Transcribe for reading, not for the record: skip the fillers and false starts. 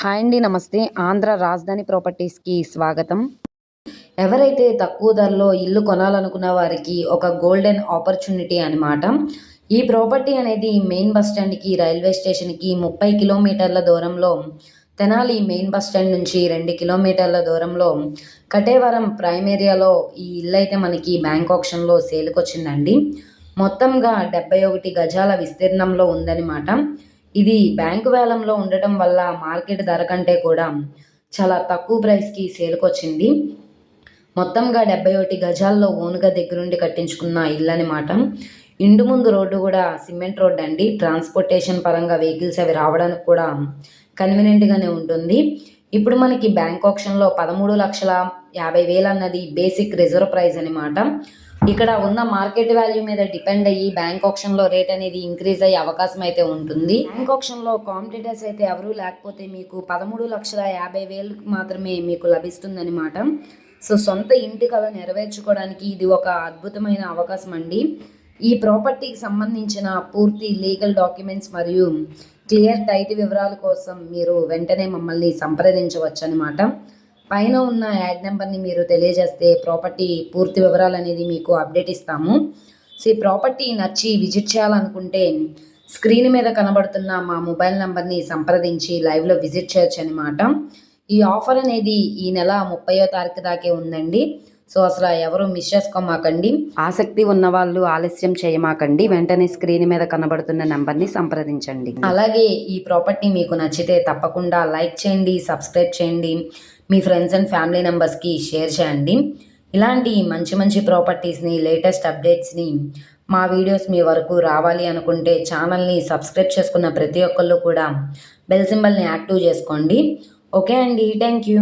Hi అండి, నమస్తే. ఆంధ్ర రాజధాని ప్రాపర్టీస్కి స్వాగతం. ఎవరైతే తక్కువ ధరలో ఇల్లు కొనాలనుకున్న వారికి ఒక గోల్డెన్ ఆపర్చునిటీ అనమాట. ఈ ప్రాపర్టీ అనేది మెయిన్ బస్ స్టాండ్కి, రైల్వే స్టేషన్కి 30 కిలోమీటర్ల దూరంలో, తెనాలి మెయిన్ బస్ స్టాండ్ నుంచి 2 కిలోమీటర్ల దూరంలో కటేవరం ప్రైమ్ ఏరియాలో ఈ ఇల్లు అయితే మనకి బ్యాంక్ ఆప్షన్లో సేల్కి వచ్చిందండి. మొత్తంగా 71 గజాల విస్తీర్ణంలో ఉందన్నమాట. ఇది బ్యాంకు వేలంలో ఉండటం వల్ల మార్కెట్ ధర కంటే కూడా చాలా తక్కువ ప్రైస్కి సేల్కొచ్చింది. మొత్తంగా 71 గజాల్లో ఓన్గా దగ్గరుండి కట్టించుకున్న ఇల్లు అనమాట. ఇంటి ముందు రోడ్డు కూడా సిమెంట్ రోడ్ అండి. ట్రాన్స్పోర్టేషన్ పరంగా వెహికల్స్ అవి రావడానికి కూడా కన్వీనియంట్గానే ఉంటుంది. ఇప్పుడు మనకి బ్యాంక్ ఆప్షన్లో 13,50,000 అన్నది బేసిక్ రిజర్వ్ ప్రైస్ అనమాట. ఇక్కడ ఉన్న మార్కెట్ వాల్యూ మీద డిపెండ్ అయ్యి బ్యాంక్ ఆప్షన్లో రేట్ అనేది ఇంక్రీజ్ అయ్యే అవకాశం అయితే ఉంటుంది. బ్యాంక్ ఆప్షన్లో కాంపిటీటర్స్ అయితే ఎవరూ లేకపోతే మీకు 13,50,000 మాత్రమే మీకు లభిస్తుందన్నమాట. సో సొంత ఇంటి కళ నెరవేర్చుకోవడానికి ఇది ఒక అద్భుతమైన అవకాశం అండి. ఈ ప్రాపర్టీకి సంబంధించిన పూర్తి లీగల్ డాక్యుమెంట్స్ మరియు క్లియర్ టైటిల్ వివరాల కోసం మీరు వెంటనే మమ్మల్ని సంప్రదించవచ్చు అనమాట. పైన ఉన్న యాడ్ నెంబర్ని మీరు తెలియజేస్తే ప్రాపర్టీ పూర్తి వివరాలు అనేది మీకు అప్డేట్ ఇస్తాము. సో ఈ ప్రాపర్టీ నచ్చి విజిట్ చేయాలనుకుంటే స్క్రీన్ మీద కనబడుతున్న మా మొబైల్ నెంబర్ని సంప్రదించి లైవ్లో విజిట్ చేయొచ్చు అనమాట. ఈ ఆఫర్ అనేది ఈ నెల 30వ తారీఖు దాకే ఉందండి. సో అసలు ఎవరు మిస్ చేసుకోమాకండి. ఆసక్తి ఉన్న వాళ్ళు ఆలస్యం చేయమాకండి. వెంటనే స్క్రీన్ మీద కనబడుతున్న నెంబర్ని సంప్రదించండి. అలాగే ఈ ప్రాపర్టీ మీకు నచ్చితే తప్పకుండా లైక్ చేయండి, సబ్స్క్రైబ్ చేయండి, మీ ఫ్రెండ్స్ అండ్ ఫ్యామిలీ మెంబర్స్కి షేర్ చేయండి. ఇలాంటి మంచి మంచి ప్రాపర్టీస్ని, లేటెస్ట్ అప్డేట్స్ని మా వీడియోస్ మీ వరకు రావాలి అనుకుంటే ఛానల్ని సబ్స్క్రైబ్ చేసుకున్న ప్రతి ఒక్కళ్ళు కూడా బెల్ సింబల్ని యాక్టివ్ చేసుకోండి. ఓకే అండి, థ్యాంక్ యూ.